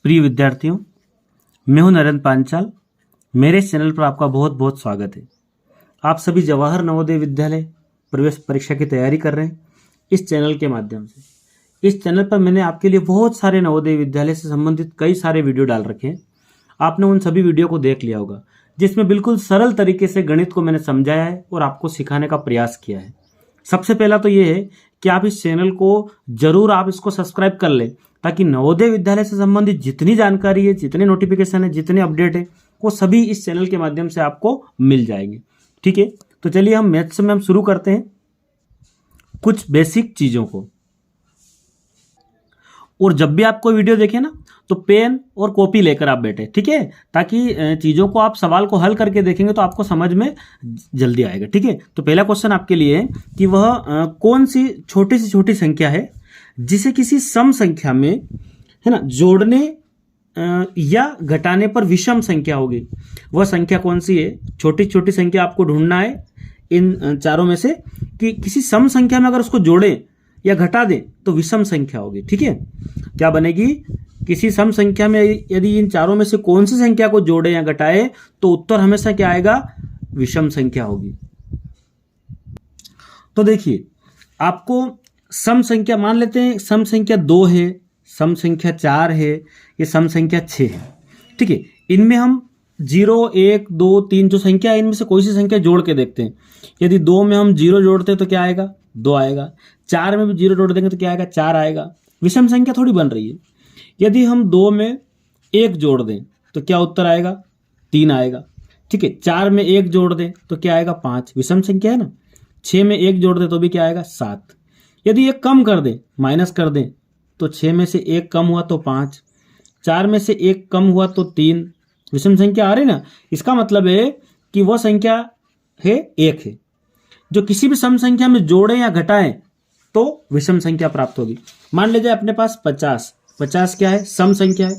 प्रिय विद्यार्थियों, मैं हूं नरेंद्र पांचाल। मेरे इस चैनल पर आपका बहुत बहुत स्वागत है। आप सभी जवाहर नवोदय विद्यालय प्रवेश परीक्षा की तैयारी कर रहे हैं इस चैनल के माध्यम से। इस चैनल पर मैंने आपके लिए बहुत सारे नवोदय विद्यालय से संबंधित कई सारे वीडियो डाल रखे हैं। आपने उन सभी वीडियो को देख लिया होगा, जिसमें बिल्कुल सरल तरीके से गणित को मैंने समझाया है और आपको सिखाने का प्रयास किया है। सबसे पहला तो ये है कि आप इस चैनल को जरूर आप इसको सब्सक्राइब कर लें, ताकि नवोदय विद्यालय से संबंधित जितनी जानकारी है, जितने नोटिफिकेशन है, जितने अपडेट है, वो सभी इस चैनल के माध्यम से आपको मिल जाएंगे। ठीक है, तो चलिए हम मैथ्स में शुरू करते हैं कुछ बेसिक चीजों को। और जब भी आप कोई वीडियो देखें ना, तो पेन और कॉपी लेकर आप बैठे, ठीक है, ताकि चीजों को आप सवाल को हल करके देखेंगे तो आपको समझ में जल्दी आएगा। ठीक है, तो पहला क्वेश्चन आपके लिए है कि वह कौन सी छोटी संख्या है जिसे किसी सम संख्या में, है ना, जोड़ने या घटाने पर विषम संख्या होगी। वह संख्या कौन सी है? छोटी संख्या आपको ढूंढना है इन चारों में से कि किसी सम संख्या में अगर उसको जोड़े या घटा दें तो विषम संख्या होगी। ठीक है, क्या बनेगी? किसी सम संख्या में यदि इन चारों में से कौन सी संख्या को जोड़े या घटाए तो उत्तर हमेशा क्या आएगा? विषम संख्या होगी। तो देखिए, आपको सम संख्या मान लेते हैं, सम संख्या 2 है, सम संख्या 4 है, ये सम संख्या 6 है। ठीक है, इनमें हम 0, 1, 2, 3 जो संख्या है, इनमें से कोई सी संख्या जोड़ के देखते हैं। यदि 2 में हम 0 जोड़ते हैं तो क्या आएगा? 2 आएगा। 4 में भी 0 जोड़ देंगे तो क्या आएगा? 4 आएगा। विषम संख्या थोड़ी बन रही है। यदि हम 2 में 1 जोड़ दें तो क्या उत्तर आएगा? 3 आएगा। ठीक है, 4 में 1 जोड़ दें तो क्या आएगा? 5। विषम संख्या है ना। 6 में 1 जोड़ दें तो भी क्या आएगा? 7। यदि 1 कम कर दें, माइनस कर दें, तो 6 में से 1 कम हुआ तो 5, 4 में से 1 कम हुआ तो 3। विषम संख्या आ रही ना। इसका मतलब है कि वह संख्या है 1 है, जो किसी भी सम संख्या में जोड़ें या घटाएं तो विषम संख्या प्राप्त होगी। मान लीजिए अपने पास 50 क्या है? सम संख्या है।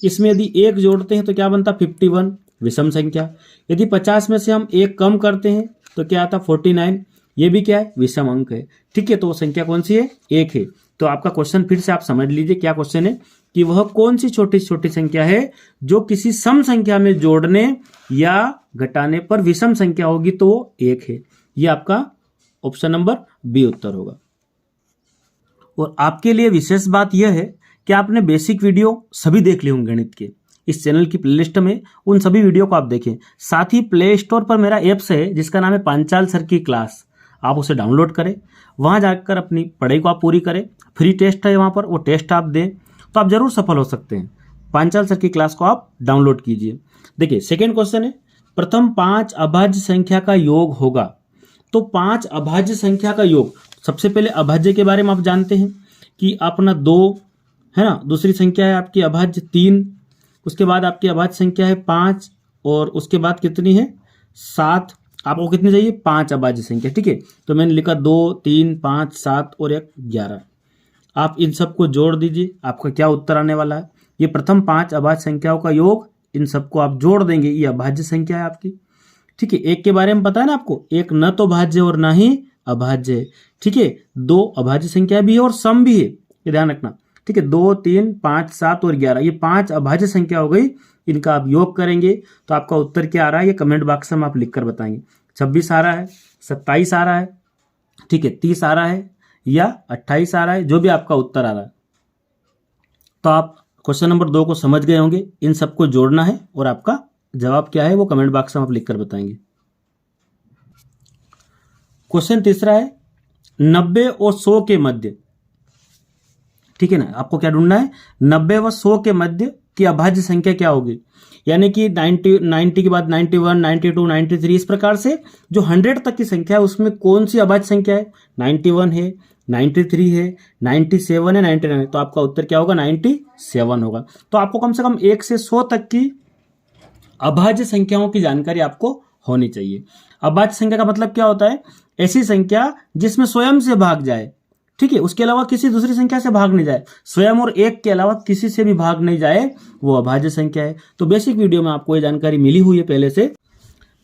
इसमें यदि 1 जोड़ते हैं तो क्या बनता? 51, विषम संख्या। यदि 50 में से हम 1 कम करते हैं तो क्या आता? 49, ये भी क्या है? विषम अंक है। ठीक है, तो वो संख्या कौन सी है? 1 है। तो आपका क्वेश्चन फिर से आप समझ लीजिए, क्या क्वेश्चन है कि वह कौन सी छोटी संख्या है जो किसी सम संख्या में जोड़ने या घटाने पर विषम संख्या होगी, तो वो 1 है। ये आपका ऑप्शन नंबर बी उत्तर होगा। और आपके लिए विशेष बात यह है कि आपने बेसिक वीडियो सभी देख लिए होंगे गणित के। इस चैनल की प्लेलिस्ट में उन सभी वीडियो को आप देखें। साथ ही प्ले स्टोर पर मेरा ऐप्स है जिसका नाम है पांचाल सर की क्लास। आप उसे डाउनलोड करें, वहां जाकर अपनी पढ़ाई को आप पूरी करें। फ्री टेस्ट है वहां पर, वो टेस्ट आप दें तो आप जरूर सफल हो सकते हैं। पांचाल सर की क्लास को आप डाउनलोड कीजिए। देखिए, सेकेंड क्वेश्चन है, प्रथम 5 अभाज्य संख्या का योग होगा। तो 5 अभाज्य संख्या का योग, सबसे पहले अभाज्य के बारे में आप जानते हैं कि अपना 2 है ना, दूसरी संख्या है आपकी अभाज्य 3, उसके बाद आपकी अभाज्य संख्या है 5, और उसके बाद कितनी है? 7। आपको कितनी चाहिए? 5 अभाज्य संख्या। ठीक है, तो मैंने लिखा 2, 3, 5, 7 और 1, 11। आप इन सबको जोड़ दीजिए, आपका क्या उत्तर आने वाला है? ये प्रथम 5 अभाज्य संख्याओं का योग, इन सबको आप जोड़ देंगे, ये अभाज्य संख्या है आपकी। ठीक है, 1 के बारे में पता है ना आपको, 1 न तो भाज्य और ना ही अभाज्य है। ठीक है, 2 अभाज्य संख्या भी है और सम भी है, ये ध्यान रखना। ठीक है, 2, 3, 5, 7 और 11, ये 5 अभाज्य संख्या हो गई। इनका आप योग करेंगे तो आपका उत्तर क्या आ रहा है, ये कमेंट बॉक्स में आप लिखकर बताएंगे। 26 आ रहा है, 27 आ रहा है, ठीक है, 30 आ रहा है या 28 आ रहा है, जो भी आपका उत्तर आ रहा है। तो आप क्वेश्चन नंबर 2 को समझ गए होंगे। इन सबको जोड़ना है और आपका जवाब क्या है वो कमेंट बॉक्स में आप लिखकर बताएंगे। क्वेश्चन तीसरा है, 90 और 100 के मध्य। ठीक है ना, आपको क्या ढूंढना है? 90 व 100 के मध्य की अभाज्य संख्या क्या होगी। यानी कि 90 के बाद 91, 92, 93, इस प्रकार से जो 100 तक की संख्या है उसमें कौन सी अभाज्य संख्या है? 91 है, 93 है, 97 है, 99 है। तो आपका उत्तर क्या होगा? 97 होगा। तो आपको कम से कम 1 से 100 तक की अभाज्य संख्याओं की जानकारी आपको होनी चाहिए। अभाज्य संख्या का मतलब क्या होता है? ऐसी संख्या जिसमें स्वयं से भाग जाए, ठीक है, उसके अलावा किसी दूसरी संख्या से भाग नहीं जाए, स्वयं और 1 के अलावा किसी से भी भाग नहीं जाए, वो अभाज्य संख्या है। तो बेसिक वीडियो में आपको ये जानकारी मिली हुई है पहले से।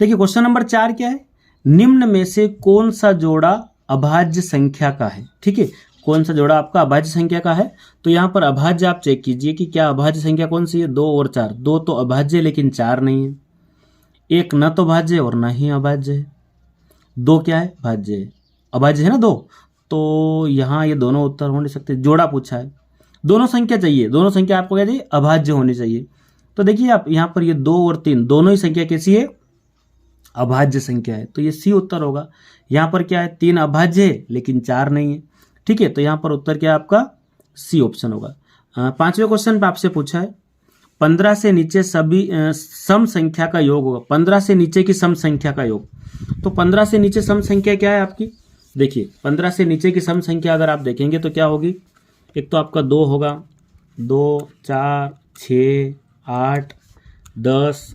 देखिए, क्वेश्चन नंबर 4 क्या है? निम्न में से कौन सा जोड़ा अभाज्य संख्या का है? ठीक है, कौन सा जोड़ा आपका अभाज्य संख्या का है। तो यहाँ पर अभाज्य आप चेक कीजिए कि क्या अभाज्य संख्या कौन सी है, 2 और 4। 2 तो अभाज्य लेकिन 4 नहीं है। 1 न तो भाज्य और न ही अभाज्य है। 2 क्या है, भाज्य है। अभाज्य है ना 2, तो यहाँ ये दोनों उत्तर हो नहीं सकते। जोड़ा पूछा है, दोनों संख्या चाहिए, दोनों संख्या आपको क्या चाहिए, अभाज्य होनी चाहिए। तो देखिए आप यहाँ पर ये 2 और 3 दोनों ही संख्या कैसी है, अभाज्य संख्या है, तो ये सी उत्तर होगा। यहाँ पर क्या है, 3 अभाज्य है लेकिन 4 नहीं है। ठीक है, तो यहाँ पर उत्तर क्या है आपका, सी ऑप्शन होगा। 5वें क्वेश्चन पे आपसे पूछा है 15 से नीचे सभी सम संख्या का योग होगा। 15 से नीचे की सम संख्या का योग, तो 15 से नीचे सम संख्या क्या है आपकी, देखिए 15 से नीचे की सम संख्या अगर आप देखेंगे तो क्या होगी, एक तो आपका 2 होगा, 2, 4, 6, 8, 10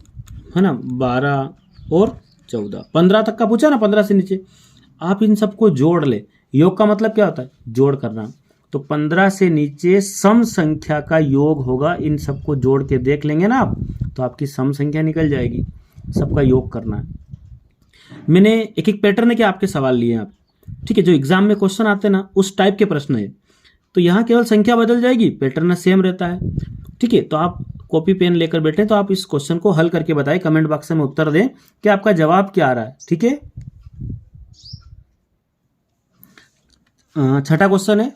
है ना, 12 और 14, 15 तक का पूछा ना। 15 से नीचे आप इन सबको जोड़ ले, योग का मतलब क्या होता है, जोड़ करना। तो 15 से नीचे सम संख्या का योग होगा, इन सबको जोड़ के देख लेंगे ना आप, तो आपकी सम संख्या निकल जाएगी। सबका योग करना है। मैंने एक एक पैटर्न के आपके सवाल लिए हैं आप, ठीक है, जो एग्जाम में क्वेश्चन आते हैं ना उस टाइप के प्रश्न है। तो यहाँ केवल संख्या बदल जाएगी, पैटर्न सेम रहता है। ठीक है, तो आप कॉपी पेन लेकर बैठे तो आप इस क्वेश्चन को हल करके बताएं, कमेंट बॉक्स में उत्तर दें कि आपका जवाब क्या आ रहा है। ठीक है, छठा क्वेश्चन है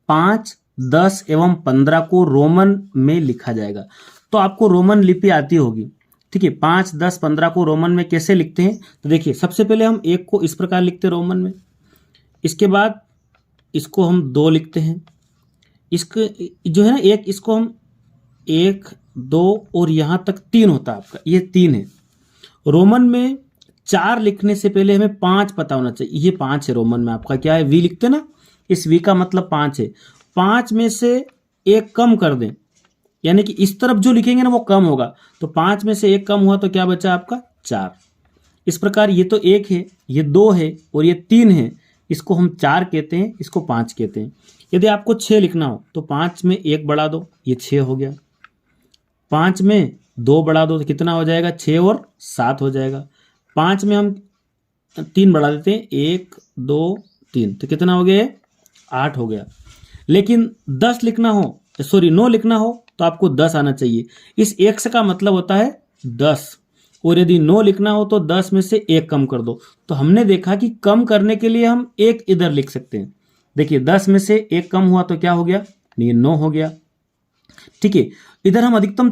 5, 10 एवं 15 को रोमन में लिखा जाएगा। तो आपको रोमन लिपि आती होगी। ठीक है, 5, 10, 15 को रोमन में कैसे लिखते हैं, तो देखिए सबसे पहले हम 1 को इस प्रकार लिखते हैं रोमन में, इसके बाद इसको हम 2 लिखते हैं, इसको जो है ना 1, इसको हम 1, 2 और यहाँ तक 3 होता है आपका, ये 3 है। रोमन में 4 लिखने से पहले हमें 5 पता होना चाहिए, ये 5 है रोमन में आपका, क्या है, वी लिखते ना, इस वी का मतलब 5 है। 5 में से 1 कम कर दें, यानी कि इस तरफ जो लिखेंगे ना वो कम होगा, तो 5 में से 1 कम हुआ तो क्या बचा आपका, 4। इस प्रकार ये तो 1 है, ये 2 है और ये 3 है, इसको हम 4 कहते हैं, इसको 5 कहते हैं। यदि आपको 6 लिखना हो तो 5 में 1 बढ़ा दो, ये 6 हो गया। 5 में 2 बढ़ा दो तो कितना हो जाएगा, 6 और 7 हो जाएगा। 5 में हम 3 बढ़ा देते हैं, 1, 2, 3, तो कितना हो गया, 8 हो गया। लेकिन 10 लिखना हो, सॉरी 9 लिखना हो तो आपको 10 आना चाहिए। इस 1 का मतलब होता है 10, और यदि 9 लिखना हो तो 10 में से 1 कम कर दो। तो हमने देखा कि कम करने के लिए हम 1 इधर लिख सकते हैं। देखिए 10 में से 1 कम हुआ तो क्या हो गया, ये 9 हो गया। ठीक है, इधर हम अधिकतम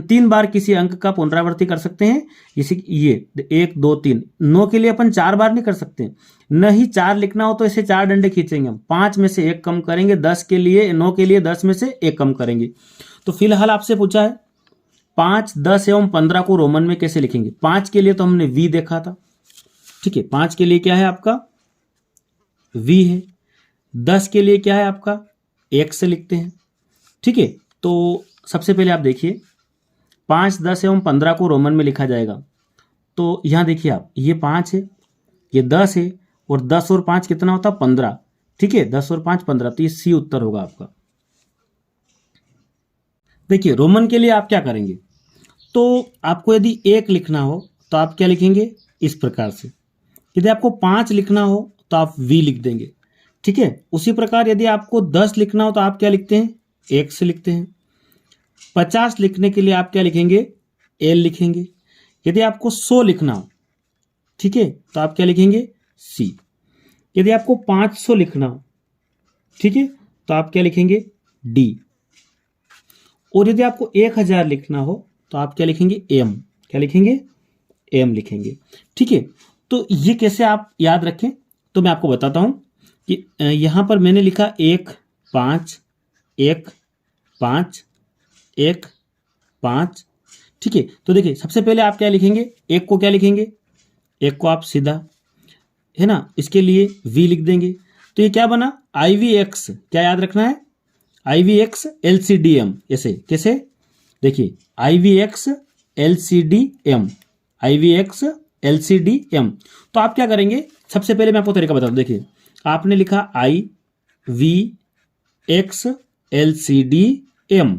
3 बार किसी अंक का पुनरावृत्ति कर सकते हैं, इसी ये 1, 2, 3। 9 के लिए अपन 4 बार नहीं कर सकते, न ही 4 लिखना हो तो इसे 4 डंडे खींचेंगे हम, 5 में से 1 कम करेंगे, 10 के लिए 9 के लिए 10 में से 1 कम करेंगे। तो फिलहाल आपसे पूछा है 5, 10 एवं 15 को रोमन में कैसे लिखेंगे। 5 के लिए तो हमने वी देखा था। ठीक है, 5 के लिए क्या है आपका, वी है। 10 के लिए क्या है आपका, 1 से लिखते हैं। ठीक है, तो सबसे पहले आप देखिए 5, 10 एवं 15 को रोमन में लिखा जाएगा। तो यहाँ देखिए आप, ये 5 है, ये 10 है, और 10 और 5 कितना होता है, 15। ठीक है, 10 और 5 15, तो ये सी उत्तर होगा आपका। देखिए रोमन के लिए आप क्या करेंगे, तो आपको यदि 1 लिखना हो तो आप क्या लिखेंगे, इस प्रकार से। यदि आपको 5 लिखना हो तो आप वी लिख देंगे। ठीक है, उसी प्रकार यदि आपको 10 लिखना हो तो आप क्या लिखते हैं, 1 से लिखते हैं। 50 लिखने के लिए आप क्या लिखेंगे, एल लिखेंगे। यदि आपको 100 लिखना हो, ठीक है, तो आप क्या लिखेंगे, सी। यदि आपको 500 लिखना हो, ठीक है, तो आप क्या लिखेंगे, डी। और यदि आपको 1000 लिखना हो तो आप क्या लिखेंगे, एम। क्या लिखेंगे, एम लिखेंगे। ठीक है, तो ये कैसे आप याद रखें, तो मैं आपको बताता हूं कि यहां पर मैंने लिखा 1, 5, 1, 5, 1, 5। ठीक है, तो देखिए सबसे पहले आप क्या लिखेंगे, 1 को क्या लिखेंगे, 1 को आप सीधा है ना, इसके लिए वी लिख देंगे। तो ये क्या बना, IVX। क्या याद रखना है, IVX LCDM। ऐसे कैसे, देखिए IVX LCDM, IVX LCDM। तो आप क्या करेंगे, सबसे पहले मैं आपको तरीका बताता हूं। देखिए आपने लिखा IVX LCDM,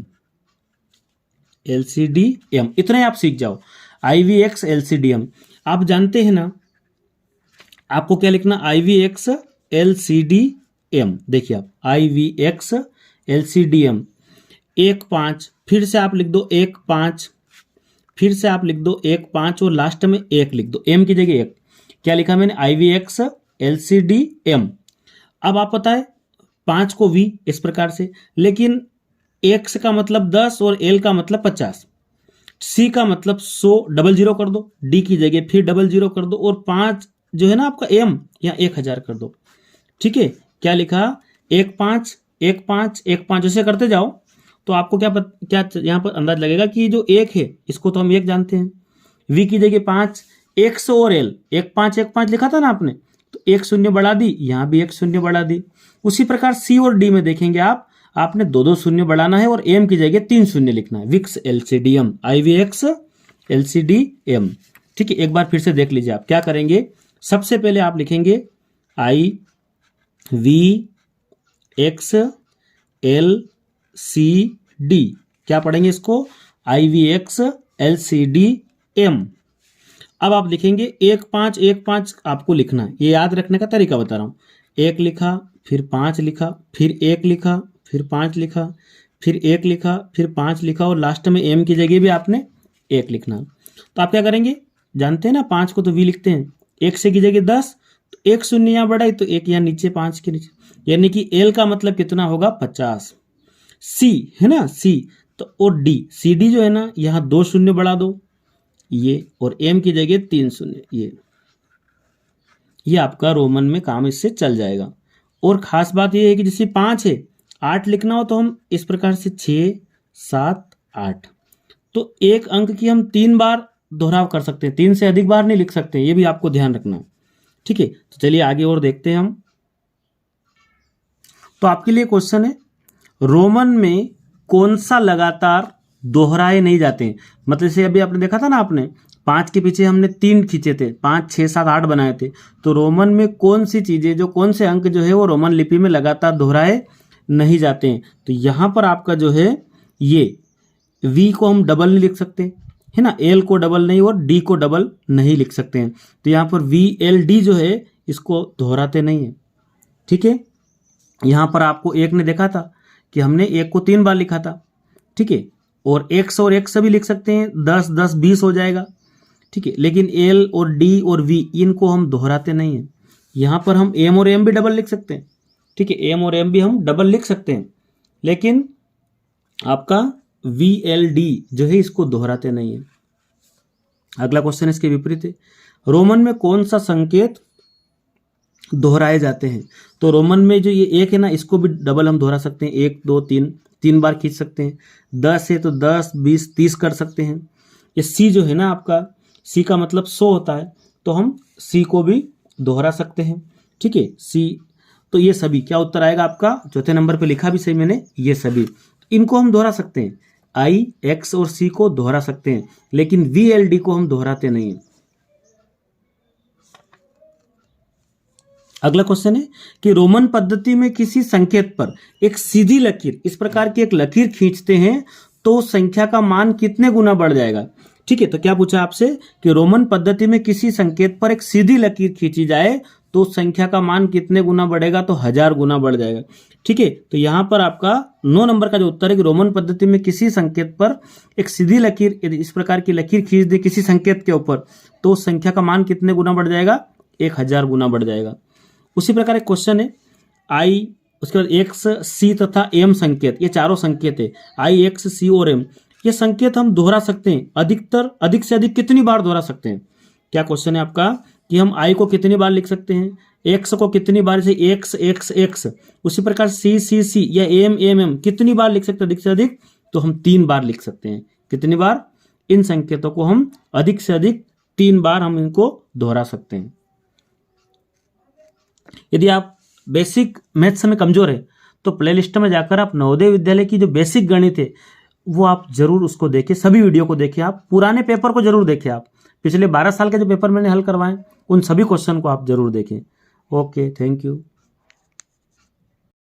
LCDM, इतना ही आप सीख जाओ, IVX LCDM। आप जानते हैं ना, आपको क्या लिखना, IVX LCDM एम, देखिए आप IVX LCDM 1 5, फिर से आप लिख दो 1 5, फिर से आप लिख दो 1 5 और लास्ट में 1 लिख दो, एम की जगह 1। क्या लिखा मैंने? IVX LCDM। अब आप पता है 5 को V इस प्रकार से, लेकिन X का मतलब 10 और L का मतलब 50, C का मतलब 100, डबल जीरो कर दो, D की जगह फिर डबल जीरो कर दो, और 5 जो है ना आपका M, यहाँ 1000 कर दो। ठीक है, क्या लिखा? 1 5 1 5 1 5, ऐसे करते जाओ तो आपको क्या यहाँ पर अंदाज लगेगा कि जो 1 है इसको तो हम 1 जानते हैं, V की जगह 5, 100 और L, 1 5 लिखा था ना आपने, तो 1 0 बढ़ा दी, यहाँ भी 1 0 बढ़ा दी। उसी प्रकार C और D में देखेंगे आपने 2 शून्य बढ़ाना है और M की जगह 3 शून्य लिखना है। विक्स LCDM, IVX LCDM। ठीक है, एक बार फिर से देख लीजिए आप क्या करेंगे। सबसे पहले आप लिखेंगे IVX LCD, क्या पढ़ेंगे इसको? IVX LCDM। अब आप लिखेंगे 1 5 1 5, आपको लिखना है, ये याद रखने का तरीका बता रहा हूँ। 1 लिखा, फिर 5 लिखा, फिर 1 लिखा, फिर 5 लिखा, फिर 1 लिखा, फिर 5 लिखा, और लास्ट में M की जगह भी आपने 1 लिखना। तो आप क्या करेंगे? जानते हैं ना 5 को तो V लिखते हैं, 1 से की जगह 10, तो 1 शून्य यहाँ बढ़ाई तो 1 यहाँ नीचे, 5 के नीचे, यानी कि L का मतलब कितना होगा? 50। C है ना, C तो, और D, CD जो है ना, यहाँ 2 शून्य बढ़ा दो ये, और M की जगह 3 शून्य, ये आपका रोमन में काम इससे चल जाएगा। और खास बात ये है कि जैसे 5 है, 8 लिखना हो तो हम इस प्रकार से 6 7 8, तो एक अंक की हम 3 बार दोहराव कर सकते हैं, 3 से अधिक बार नहीं लिख सकते, ये भी आपको ध्यान रखना है। ठीक है, तो चलिए आगे और देखते हैं हम। तो आपके लिए क्वेश्चन है, रोमन में कौन सा लगातार दोहराए नहीं जाते हैं? मतलब जैसे अभी आपने देखा था ना, आपने 5 के पीछे हमने 3 खींचे थे, 5 6 7 8 बनाए थे, तो रोमन में कौन सी चीजें, जो कौन से अंक जो है वो रोमन लिपि में लगातार दोहराए नहीं जाते हैं? तो यहां पर आपका जो है ये V को हम डबल नहीं लिख सकते है ना, L को डबल नहीं और D को डबल नहीं लिख सकते हैं, तो यहाँ पर VLD जो है इसको दोहराते नहीं है। ठीक है, यहाँ पर आपको 1 ने देखा था कि हमने 1 को 3 बार लिखा था। ठीक है, और 1 और 1 से भी लिख सकते हैं, 10 10 20 हो जाएगा। ठीक है, लेकिन L और D और V इनको हम दोहराते नहीं हैं। यहाँ पर हम M और M भी डबल लिख सकते हैं। ठीक है, M और M भी हम डबल लिख सकते हैं, लेकिन आपका VLD जो है इसको दोहराते नहीं है। अगला क्वेश्चन इसके विपरीत है, रोमन में कौन सा संकेत दोहराए जाते हैं? तो रोमन में जो ये 1 है ना, इसको भी डबल हम दोहरा सकते हैं, 1 2 3 बार खींच सकते हैं। 10 है तो 10 20 30 कर सकते हैं। ये C जो है ना आपका, C का मतलब 100 होता है, तो हम C को भी दोहरा सकते हैं। ठीक है, C, तो ये सभी क्या उत्तर आएगा आपका? चौथे नंबर पे लिखा भी सही मैंने, ये सभी इनको हम दोहरा सकते हैं। I, X और C को दोहरा सकते हैं, लेकिन VLD को हम दोहराते नहीं हैं। अगला क्वेश्चन है कि रोमन पद्धति में किसी संकेत पर एक सीधी लकीर, इस प्रकार की एक लकीर खींचते हैं तो संख्या का मान कितने गुना बढ़ जाएगा? ठीक है, तो क्या पूछा आपसे कि रोमन पद्धति में किसी संकेत पर एक सीधी लकीर खींची जाए तो संख्या का मान कितने गुना बढ़ेगा? तो 1000 गुना बढ़ जाएगा। ठीक है, तो यहां पर आपका 9 नंबर का जो उत्तर है कि रोमन पद्धति में किसी संकेत पर एक सीधी लकीर, यदि इस प्रकार की लकीर खींच दे किसी संकेत के ऊपर, तो संख्या का मान कितने गुना बढ़ जाएगा? 1000 गुना बढ़ जाएगा। उसी प्रकार एक क्वेश्चन है I, उसके बाद X, C तथा M संकेत, ये चारों संकेत है I, X, C और M, ये संकेत हम दोहरा सकते हैं, अधिक से अधिक कितनी बार दोहरा सकते हैं? क्या क्वेश्चन है आपका कि हम I को कितनी बार लिख सकते हैं, X को कितनी बार, से X X X, उसी प्रकार C C C या M M M कितनी बार लिख सकते हैं? अधिक से अधिक तो हम 3 बार लिख सकते हैं। कितनी बार? इन संकेतों को हम अधिक से अधिक 3 बार हम इनको दोहरा सकते हैं। यदि आप बेसिक मैथ्स में कमजोर है तो प्लेलिस्ट में जाकर आप नवोदय विद्यालय की जो बेसिक गणित है वो आप जरूर उसको देखें, सभी वीडियो को देखें, आप पुराने पेपर को जरूर देखें, आप पिछले 12 साल के जो पेपर मैंने हल करवाए उन सभी क्वेश्चन को आप जरूर देखें। Okay, thank you.